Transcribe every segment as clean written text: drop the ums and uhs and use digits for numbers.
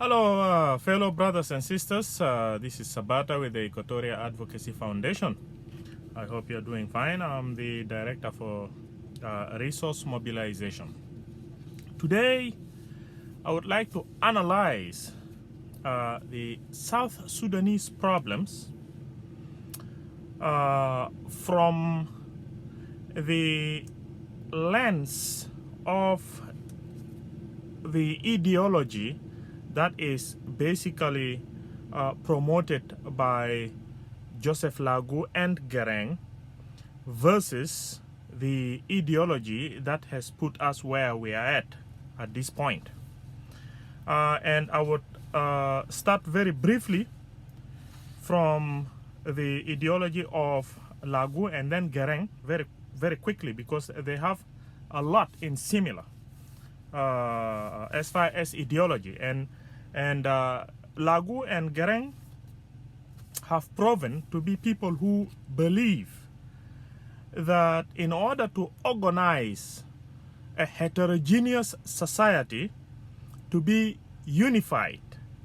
Hello, fellow brothers and sisters. This is Sabata with the Equatoria Advocacy Foundation. I hope you're doing fine. I'm the director for resource mobilization. Today, I would like to analyze the South Sudanese problems from the lens of the ideology that is basically promoted by Joseph Lagu and Garang versus the ideology that has put us where we are at this point. And I would start very briefly from the ideology of Lagu and then Garang very quickly, because they have a lot in similar as far as ideology. And Lagu and Garang have proven to be people who believe that in order to organize a heterogeneous society to be unified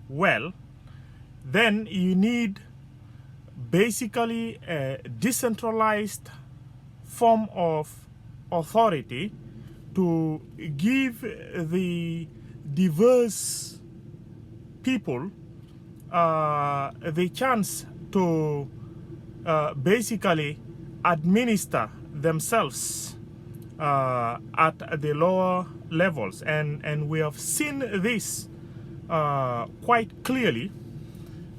well, then you need basically a decentralized form of authority to give the diverse people the chance to basically administer themselves at the lower levels. And we have seen this quite clearly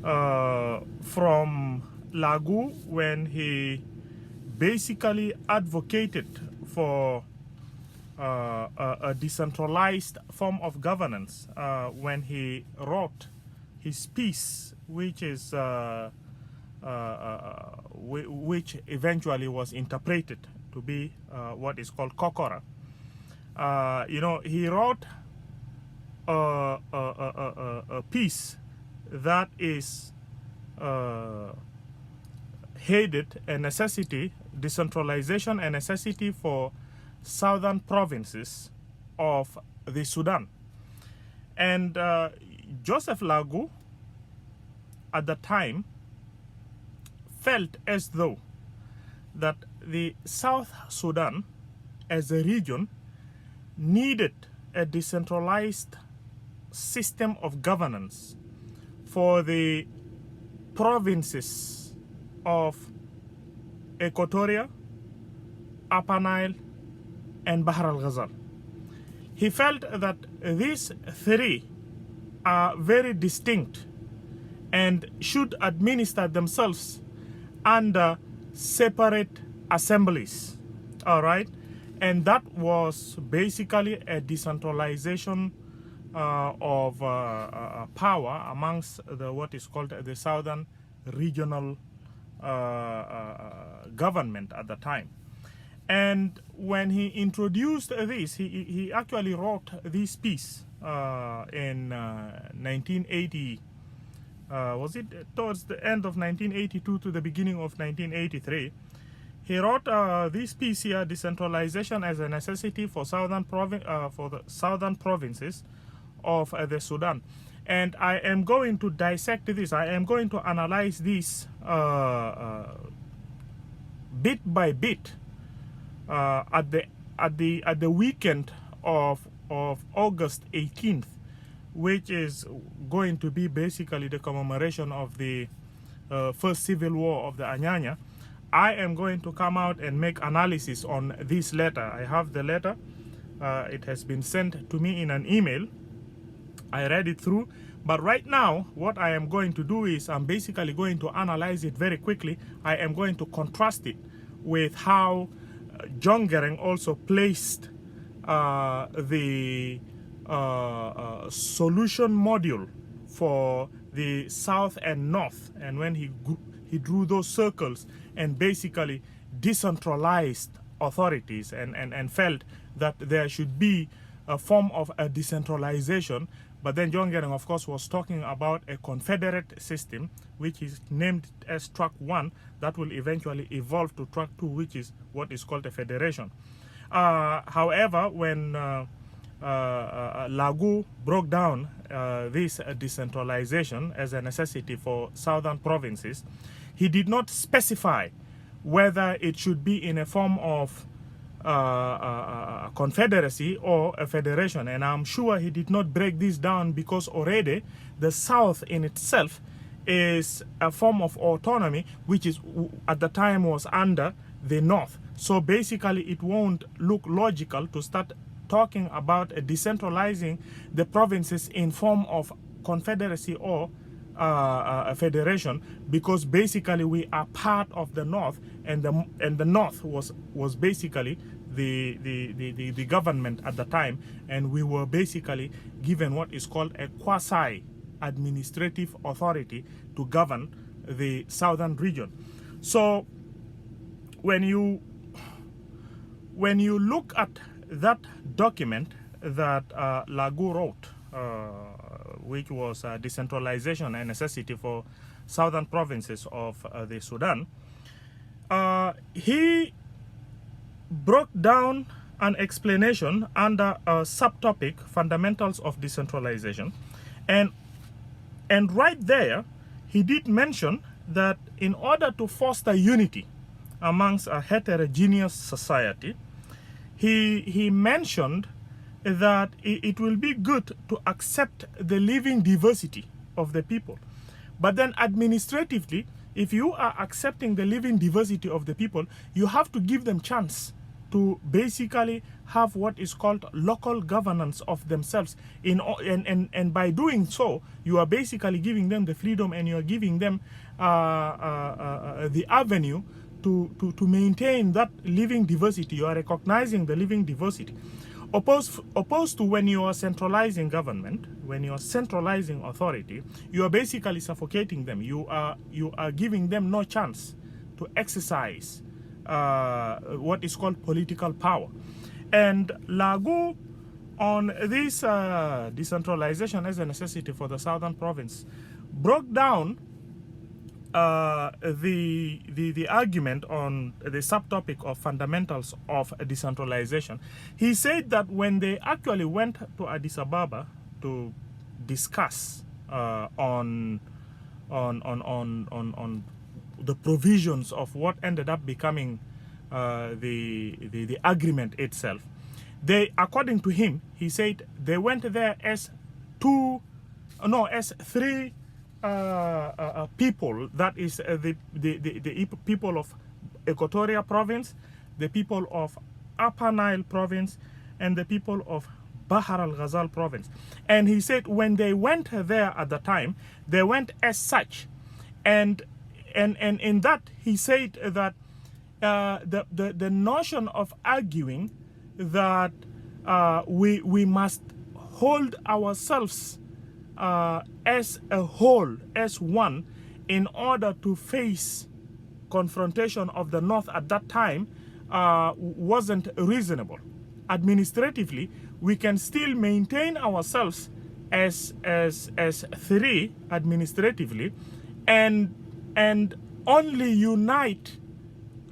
from Lagu when he basically advocated for a decentralized form of governance when he wrote his piece, which is which eventually was interpreted to be what is called Kokora. He wrote a piece that is headed a necessity, decentralization, a necessity for southern provinces of the Sudan. And Joseph Lagu at the time felt as though that the South Sudan as a region needed a decentralized system of governance for the provinces of Equatoria, Upper Nile, and Bahr al-Ghazal. He felt that these three are very distinct and should administer themselves under separate assemblies. All right, and that was basically a decentralization of power amongst what is called the Southern Regional Government at the time. And when he introduced this, he actually wrote this piece in 1980. Was it towards the end of 1982 to the beginning of 1983? He wrote this piece here, "Decentralization as a Necessity for the Southern Provinces of the Sudan." And I am going to dissect this. I am going to analyze this bit by bit at the weekend of August 18th, which is going to be basically the commemoration of the first civil war of the Anyanya. I am going to come out and make analysis on this letter. I have the letter. It has been sent to me in an email. I read it through. But right now, what I am going to do is I'm basically going to analyze it very quickly. I am going to contrast it with how John Garang also placed the solution module for the South and North, and when he drew those circles and basically decentralized authorities and felt that there should be a form of a decentralization. But then John Garang, of course, was talking about a confederate system, which is named as Track 1, that will eventually evolve to Track 2, which is what is called a federation. However, when Lagu broke down this decentralization as a necessity for southern provinces, he did not specify whether it should be in a form of a confederacy or a federation. And I'm sure he did not break this down because already the South in itself is a form of autonomy, which is at the time was under the North. So basically it won't look logical to start talking about decentralizing the provinces in form of confederacy or a federation, because basically we are part of the North, and the North was basically the government at the time, and we were basically given what is called a quasi administrative authority to govern the southern region. So when you look at that document that Lagu wrote, which was decentralization and necessity for southern provinces of the Sudan, he broke down an explanation under a subtopic, fundamentals of decentralization, and right there he did mention that in order to foster unity amongst a heterogeneous society, he mentioned that it will be good to accept the living diversity of the people. But then administratively, if you are accepting the living diversity of the people, you have to give them chance to basically have what is called local governance of themselves. And by doing so, you are basically giving them the freedom, and you are giving them the avenue to maintain that living diversity. You are recognizing the living diversity. Opposed to when you are centralizing government, when you are centralizing authority, you are basically suffocating them. You are giving them no chance to exercise what is called political power. And Lagu, on this decentralization as a necessity for the southern province, broke down the argument on the subtopic of fundamentals of decentralization. He said that when they actually went to Addis Ababa to discuss on the provisions of what ended up becoming the agreement itself, they, according to him, he said they went there as three people. That is the people of Equatoria province, the people of Upper Nile province, and the people of Bahar al-Ghazal province. And he said when they went there at the time, they went as such. And in that he said that the notion of arguing that we must hold ourselves as a whole, as one, in order to face confrontation of the North at that time wasn't reasonable. Administratively, we can still maintain ourselves as three administratively, and only unite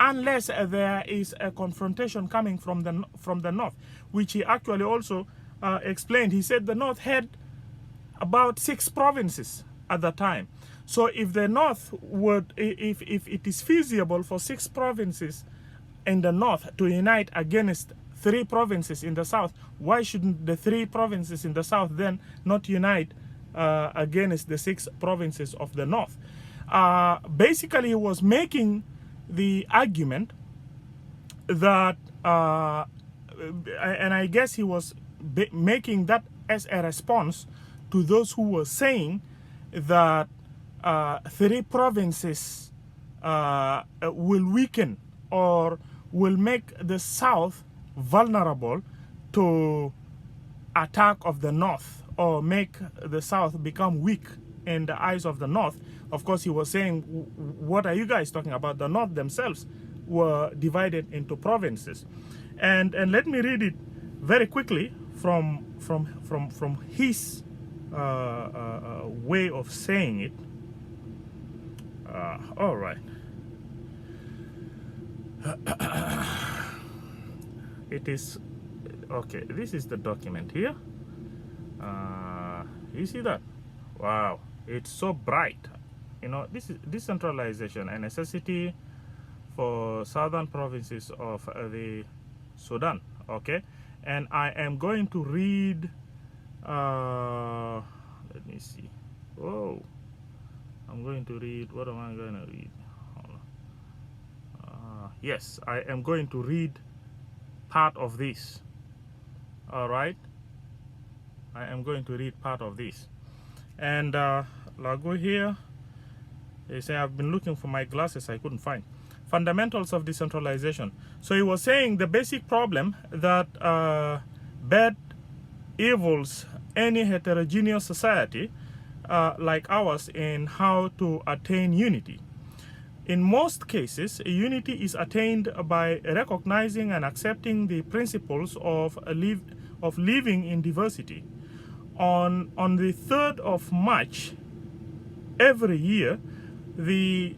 unless there is a confrontation coming from the North, which he actually also explained. He said the North had about 6 provinces at the time. So if the North would, if it is feasible for 6 provinces in the North to unite against 3 provinces in the South, why shouldn't the 3 provinces in the South then not unite against the 6 provinces of the North? Basically, he was making the argument that, and I guess he was making that as a response to those who were saying that 3 provinces will weaken or will make the South vulnerable to attack of the North, or make the South become weak in the eyes of the North. Of course, he was saying, what are you guys talking about? The North themselves were divided into provinces. And let me read it very quickly from his way of saying it. All right. It is Okay, this is the document here. You see that? Wow, it's so bright. You know, this is decentralization, a necessity for southern provinces of the Sudan. Okay, and I am going to read. Let me see. Oh, I'm going to read. What am I going to read? Yes, I am going to read part of this. All right, I am going to read part of this. And Lagu here, they say, I've been looking for my glasses, I couldn't find. Fundamentals of decentralization. So he was saying the basic problem that bad evils any heterogeneous society like ours in how to attain unity. In most cases, unity is attained by recognizing and accepting the principles of living in diversity. On the 3rd of March every year, the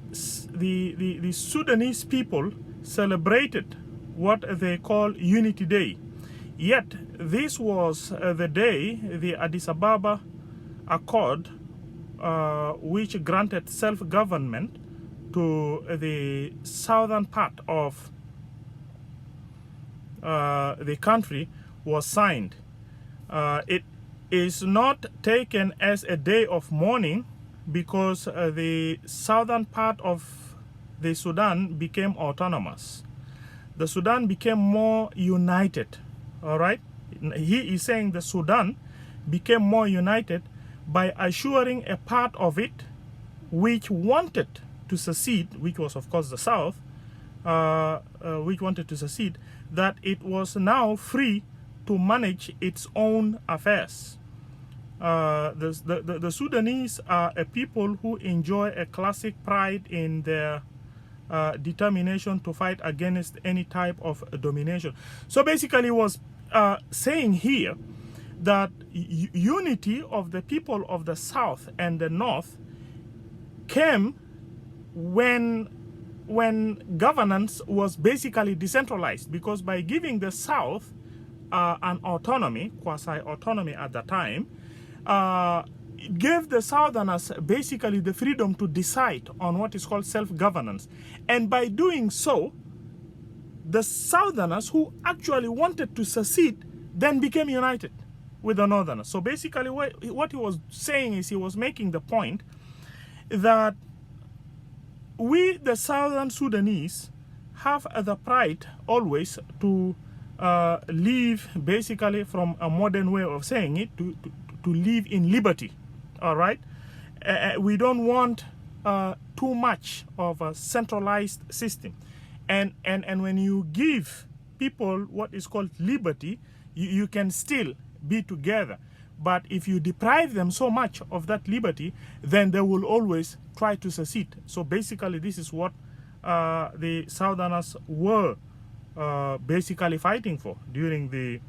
Sudanese people celebrated what they call Unity Day. Yet, this was the day the Addis Ababa Accord, which granted self-government to the southern part of the country, was signed. It is not taken as a day of mourning because the southern part of the Sudan became autonomous. The Sudan became more united. All right, he is saying the Sudan became more united by assuring a part of it which wanted to secede, which was of course the South, which wanted to secede, that it was now free to manage its own affairs. The Sudanese are a people who enjoy a classic pride in their determination to fight against any type of domination. So basically, he was saying here that unity of the people of the South and the North came when governance was basically decentralized, because by giving the South an autonomy, quasi-autonomy at the time, it gave the Southerners basically the freedom to decide on what is called self-governance. And by doing so, the Southerners who actually wanted to secede then became united with the Northerners. So basically what he was saying is, he was making the point that we, the Southern Sudanese, have the pride always to live basically, from a modern way of saying it, to live in liberty. All right, we don't want too much of a centralized system, and when you give people what is called liberty, you can still be together. But if you deprive them so much of that liberty, then they will always try to secede. So basically, this is what the Southerners were basically fighting for during the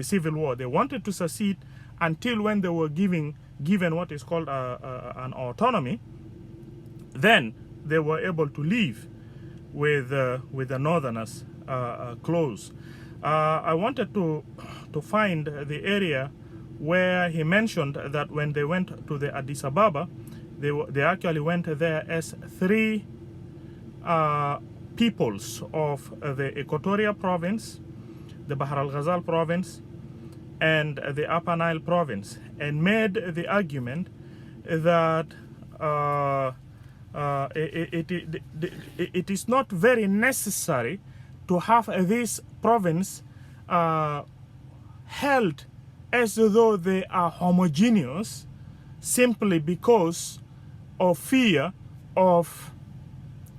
Civil War. They wanted to secede until when they were given what is called an autonomy. Then they were able to live with the Northerners close. I wanted to find the area where he mentioned that when they went to the Addis Ababa, they actually went there as 3 peoples of the Equatoria province, the Bahr al-Ghazal province, and the Upper Nile province, and made the argument that it is not very necessary to have this province held as though they are homogeneous, simply because of fear of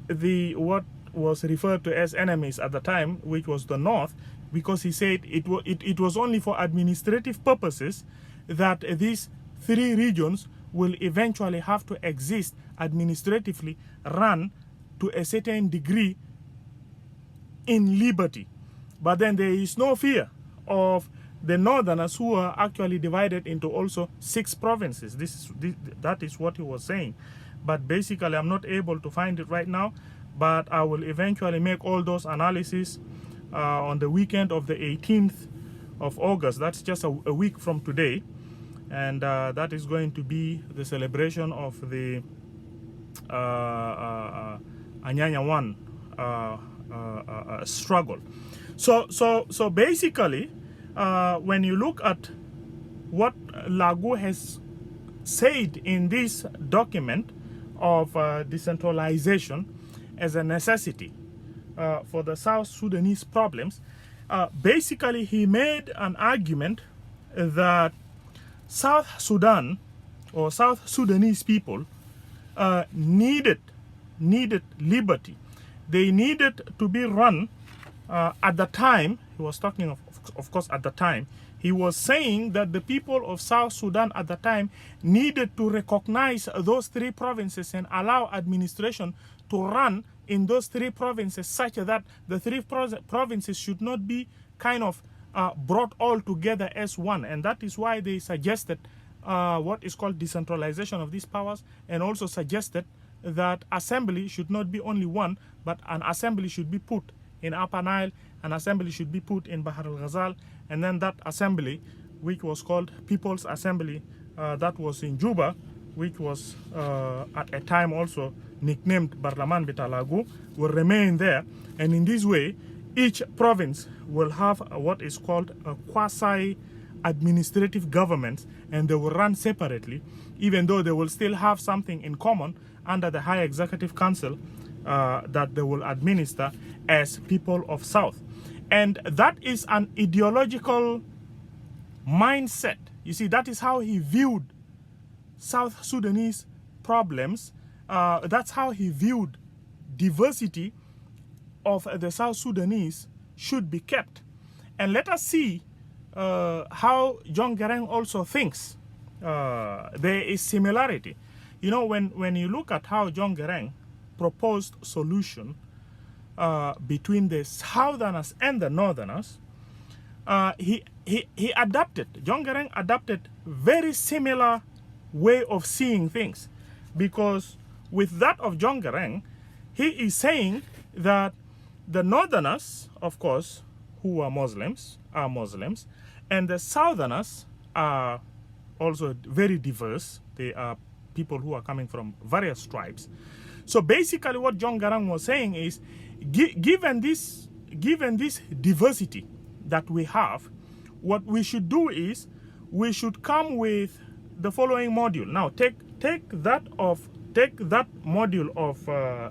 what was referred to as enemies at the time, which was the North, because he said it was only for administrative purposes that these 3 regions will eventually have to exist administratively, run to a certain degree in liberty. But then there is no fear of the Northerners, who are actually divided into also 6 provinces. That is what he was saying. But basically, I'm not able to find it right now, but I will eventually make all those analyses on the weekend of the 18th of August. That's just a week from today. And that is going to be the celebration of the Anyanya 1 struggle. So basically, when you look at what Lagu has said in this document of decentralization as a necessity for the South Sudanese problems, basically he made an argument that South Sudan or South Sudanese people needed liberty. They needed to be run at the time. He was talking of course at the time. He was saying that the people of South Sudan at the time needed to recognize those 3 provinces and allow administration to run in those 3 provinces, such that the 3 provinces should not be kind of brought all together as one. And that is why they suggested what is called decentralization of these powers, and also suggested that assembly should not be only one, but an assembly should be put in Upper Nile, an assembly should be put in Bahar al-Ghazal, and then that assembly, which was called People's Assembly, that was in Juba, which was at a time also nicknamed Barlaman Bitalagu, will remain there. And in this way, each province will have what is called a quasi-administrative government, and they will run separately, even though they will still have something in common under the High Executive Council that they will administer as people of South. And that is an ideological mindset. You see, that is how he viewed South Sudanese problems. That's how he viewed diversity of the South Sudanese should be kept. And let us see how John Garang also thinks. There is similarity. You know, when you look at how John Garang proposed solution between the Southerners and the Northerners, he adapted, John Garang adapted very similar way of seeing things, because with that of John Garang, he is saying that the Northerners, of course, who are Muslims, and the Southerners are also very diverse. They are people who are coming from various tribes. So basically what John Garang was saying is, given this diversity that we have, what we should do is we should come with the following module. Now take that module of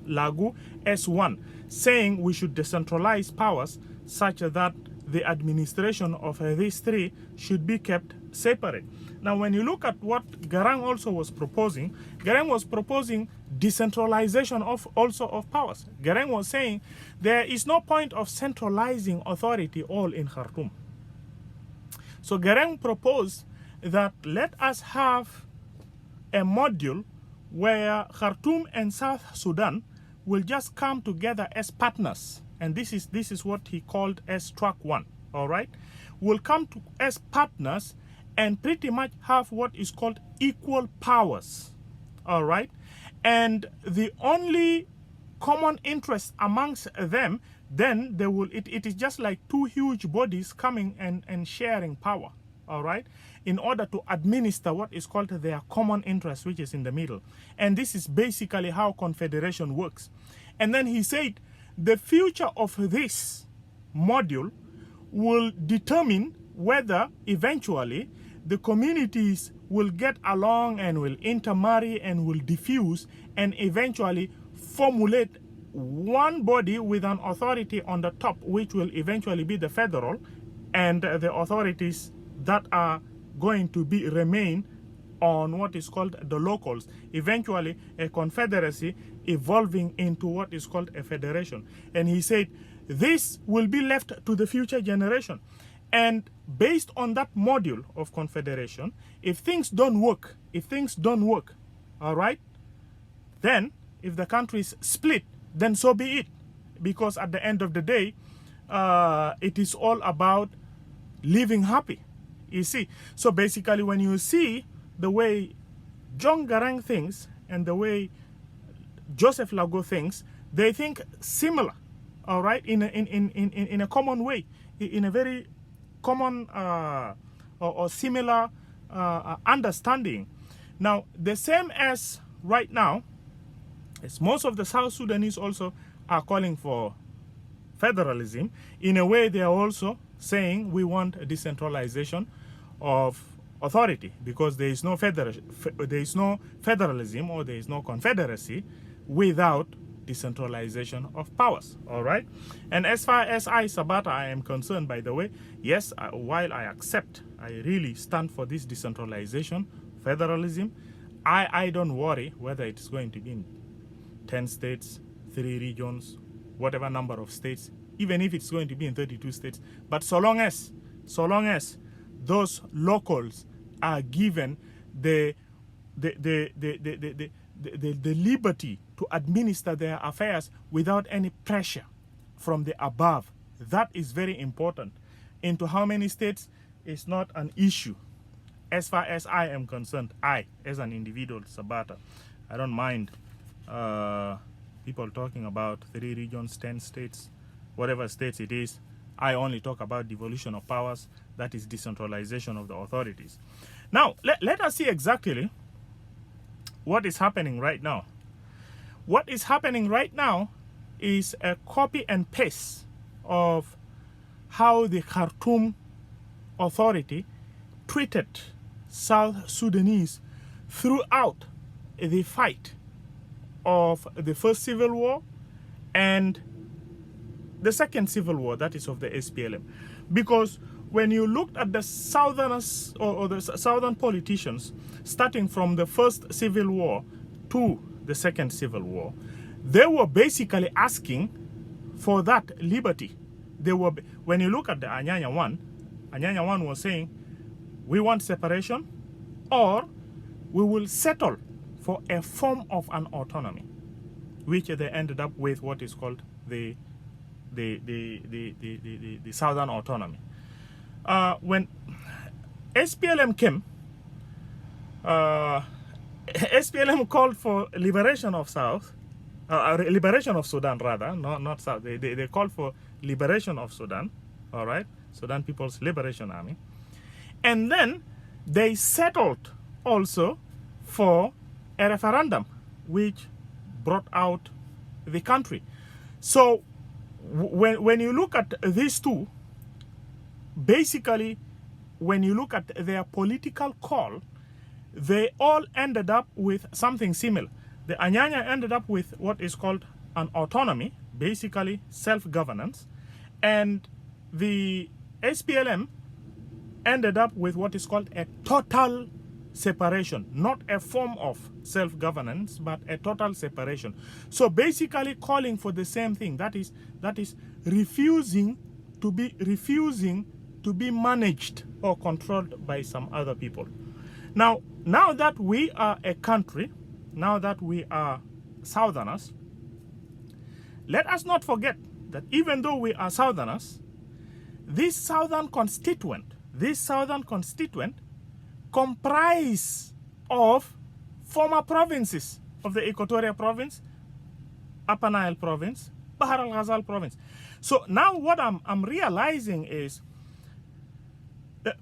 Lagu as one, saying we should decentralize powers such that the administration of these 3 should be kept separate. Now when you look at what Garang also was proposing, Garang was proposing decentralization of powers. Garang was saying there is no point of centralizing authority all in Khartoum. So Garang proposed that let us have a module where Khartoum and South Sudan will just come together as partners. And this is what he called as track 1, all right? Will come as partners and pretty much have what is called equal powers, all right? And the only common interest amongst them, then they will, it is just like 2 huge bodies coming and sharing power, all right, in order to administer what is called their common interest, which is in the middle. And this is basically how confederation works. And then he said the future of this module will determine whether eventually the communities will get along and will intermarry and will diffuse and eventually formulate one body with an authority on the top, which will eventually be the federal, and the authorities that are going to remain on what is called the locals. Eventually a confederacy evolving into what is called a federation. And he said this will be left to the future generation. And based on that module of confederation, if things don't work, all right, then if the country is split, then so be it. Because at the end of the day, it is all about living happy, you see. So basically when you see the way John Garang thinks and the way Joseph Lagu thinks, they think similar, all right, in a common way, in a very common or similar understanding. Now, the same as right now, as most of the South Sudanese also are calling for federalism, in a way they are also saying we want a decentralization of authority, because there is no federalism or there is no confederacy without decentralization of powers. All right. And as far as Sabata, I am concerned, by the way, yes, while I accept, I really stand for this decentralization, federalism, I don't worry whether it's going to be in 10 states, 3 regions, whatever number of states, even if it's going to be in 32 states. But so long as those locals are given the liberty to administer their affairs without any pressure from the above, that is very important. Into how many states is not an issue. As far as I am concerned, I, as an individual, Sabata, I don't mind people talking about 3 regions, 10 states, whatever states it is. I only talk about devolution of powers, that is decentralization of the authorities. Now, let us see exactly what is happening right now. What is happening right now is a copy and paste of how the Khartoum Authority treated South Sudanese throughout the fight of the first civil war and the second civil war, that is of the SPLM. Because when you looked at the southerners or the southern politicians, starting from the first civil war to the second civil war, they were basically asking for that liberty. They were, when you look at the Anyanya one was saying, we want separation, or we will settle for a form of an autonomy, which they ended up with what is called the Southern Autonomy. When SPLM came, SPLM called for liberation of South, liberation of Sudan rather, not South. They called for liberation of Sudan, all right, Sudan People's Liberation Army. And then they settled also for a referendum, which brought out the country. So when you look at these two, basically, when you look at their political call, they all ended up with something similar. The Anyanya ended up with what is called an autonomy, basically self-governance, and the SPLM ended up with what is called a total separation, not a form of self-governance, but a total separation. So basically calling for the same thing, that is refusing to be managed or controlled by some other people. Now that we are a country, now that we are Southerners, let us not forget that even though we are Southerners, this Southern constituent comprise of former provinces of the Equatoria province, Upper Nile province, Bahr al-Ghazal province. So now what I'm realizing is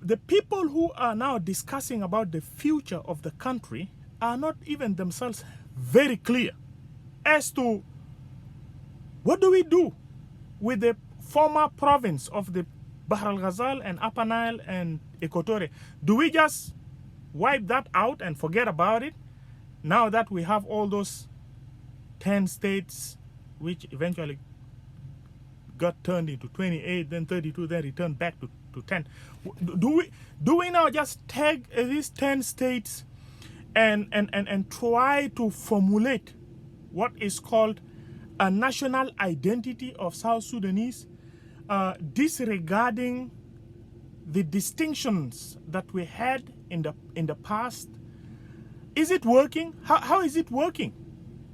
the people who are now discussing about the future of the country are not even themselves very clear as to what do we do with the former province of the Bahr al-Ghazal and Upper Nile and Equatoria. Do we just wipe that out and forget about it now that we have all those 10 states which eventually got turned into 28, then 32, then returned back to 10? Do we now just take these 10 states and try to formulate what is called a national identity of South Sudanese, disregarding the distinctions that we had in the past? Is it working? How is it working?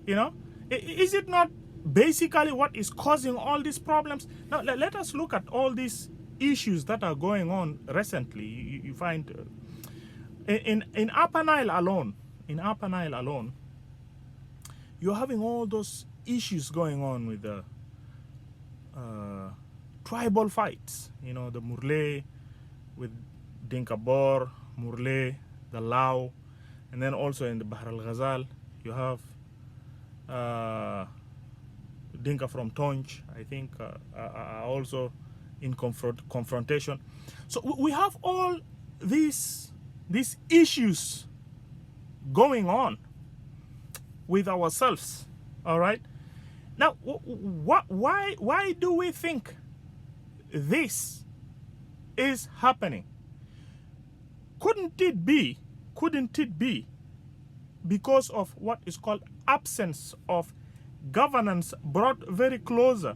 You know, is it not basically what is causing all these problems? Now let us look at all these issues that are going on recently. You find in Upper Nile alone, you're having all those issues going on with the tribal fights. You know, the Murle with Dinka Bor, Murle, the Lao, and then also in the Bahr al Ghazal, you have Dinka from Tonj, I think, are also in confrontation. So we have all these issues going on with ourselves, all right? Now, why do we think this is happening? Couldn't it be because of what is called absence of governance brought very closer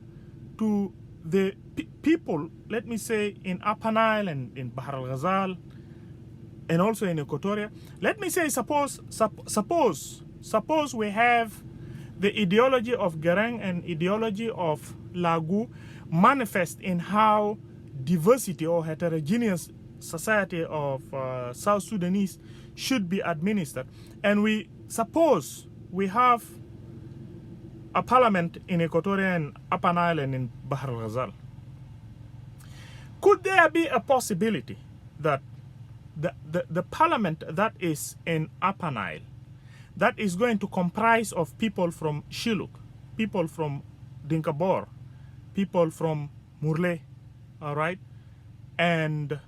to the people, let me say, in Upper Nile and in Bahr al Ghazal and also in Equatoria? Let me say, suppose we have the ideology of Garang and ideology of Lagu manifest in how diversity or heterogeneous society of South Sudanese should be administered, and we suppose we have a parliament in Equatoria and Upper Nile and in Bahr al Ghazal. Could there be a possibility that the parliament that is in Upper Nile, that is going to comprise of people from Shilluk, people from Dinka Bor, people from Murle, all right, and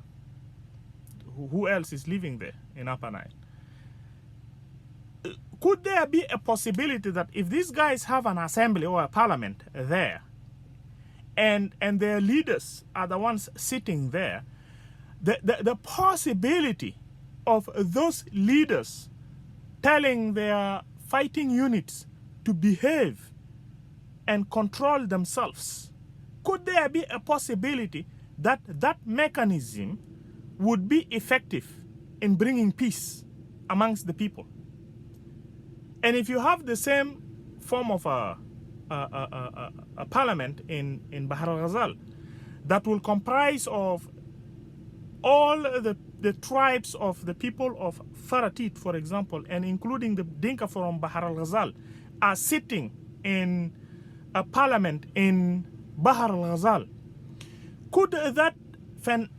who else is living there in Upper Nile? Could there be a possibility that if these guys have an assembly or a parliament there, and their leaders are the ones sitting there, the possibility of those leaders telling their fighting units to behave and control themselves, could there be a possibility that that mechanism would be effective in bringing peace amongst the people? And if you have the same form of a parliament in Bahr al Ghazal that will comprise of all the tribes of the people of Faratit, for example, and including the Dinka from Bahr al Ghazal, are sitting in a parliament in Bahr al Ghazal, could that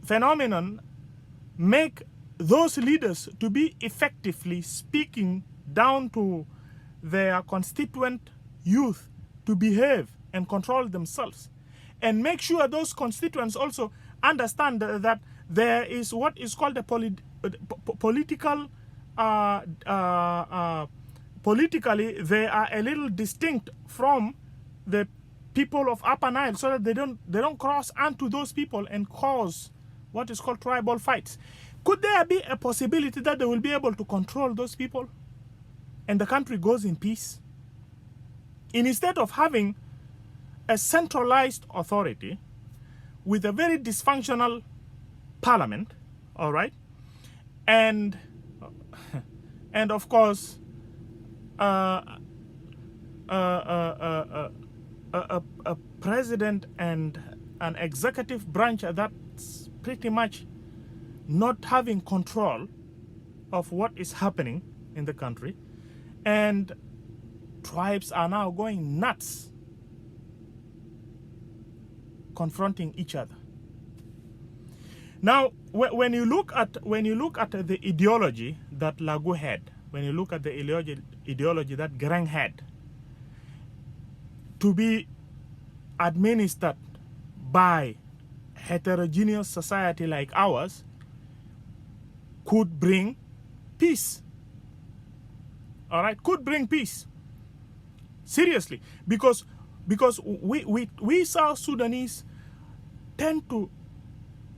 phenomenon make those leaders to be effectively speaking down to their constituent youth to behave and control themselves, and make sure those constituents also understand that there is what is called a politically they are a little distinct from the people of Upper Nile, so that they don't cross onto those people and cause what is called tribal fights. Could there be a possibility that they will be able to control those people and the country goes in peace, instead of having a centralized authority with a very dysfunctional parliament, all right, and of course a president and an executive branch that's pretty much not having control of what is happening in the country, and tribes are now going nuts, confronting each other. Now, when you look at the ideology that Lagu had, when you look at the ideology that Garang had, to be administered by heterogeneous society like ours, could bring peace. All right, could bring peace. Seriously, because we South Sudanese tend to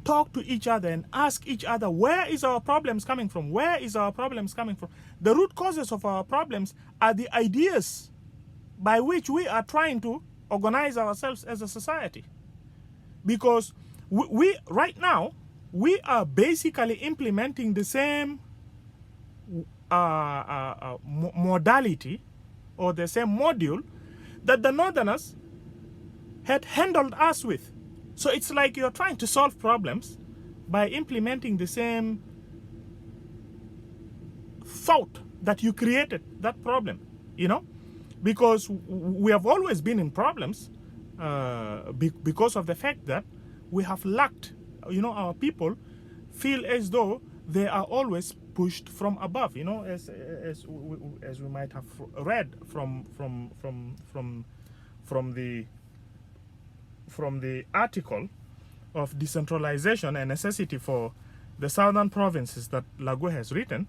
talk to each other and ask each other, where is our problems coming from? Where is our problems coming from? The root causes of our problems are the ideas by which we are trying to organize ourselves as a society. Because we right now, we are basically implementing the same modality or the same module that the Northerners had handled us with. So it's like you're trying to solve problems by implementing the same thought that you created that problem, you know? Because we have always been in problems because of the fact that we have lacked, you know, our people feel as though they are always pushed from above. You know, as we might have read from the article of decentralization and necessity for the southern provinces that Lagu has written,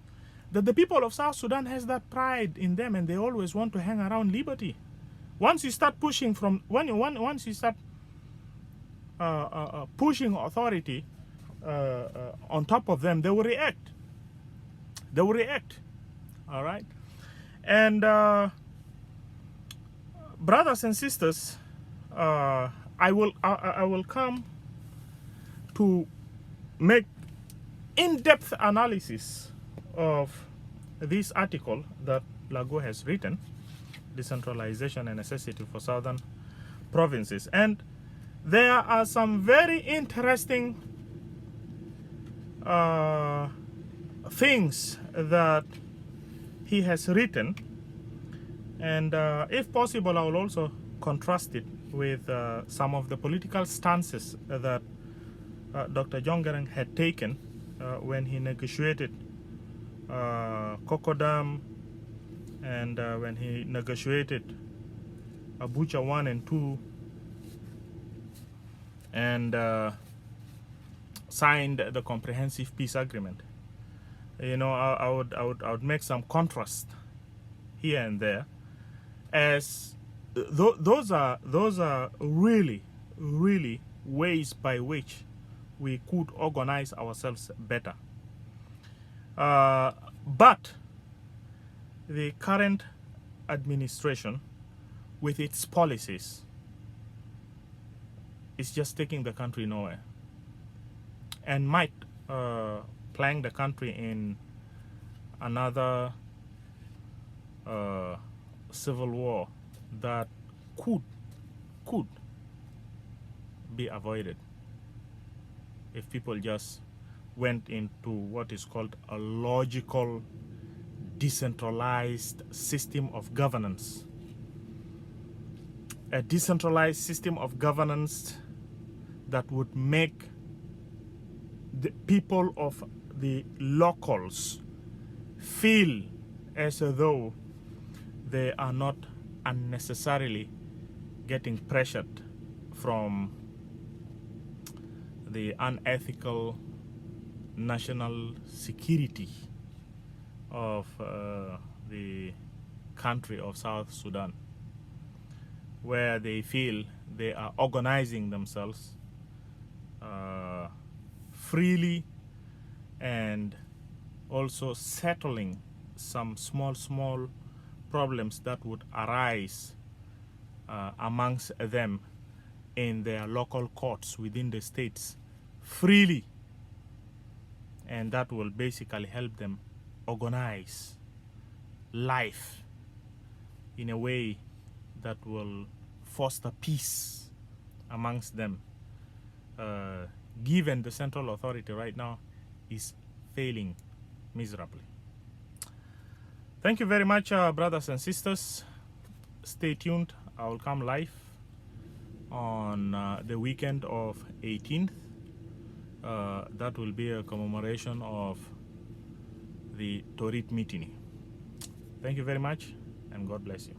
that the people of South Sudan has that pride in them, and they always want to hang around liberty. Once you start pushing from once you start pushing authority on top of them, they will react. They will react. All right, and brothers and sisters, I will come to make in-depth analysis of this article that Lagu has written, Decentralization and Necessity for Southern Provinces. And there are some very interesting things that he has written, and if possible I will also contrast it with some of the political stances that Dr. Lagu and Garang had taken when he negotiated Kokodam, and when he negotiated Abuja 1 and 2, and signed the comprehensive peace agreement. You know, I would make some contrast here and there, as those are really ways by which we could organize ourselves better. But the current administration, with its policies, is just taking the country nowhere, and might plunge the country in another civil war that could be avoided if people just went into what is called a logical, decentralized system of governance. A decentralized system of governance that would make the people of the locals feel as though they are not unnecessarily getting pressured from the unethical national security of the country of South Sudan, where they feel they are organizing themselves freely, and also settling some small problems that would arise amongst them in their local courts within the states freely, and that will basically help them organize life in a way that will foster peace amongst them, given the central authority right now is failing miserably. Thank you very much, brothers and sisters. Stay tuned. I will come live on the weekend of 18th. That will be a commemoration of the Torit Mutiny. Thank you very much, and God bless you.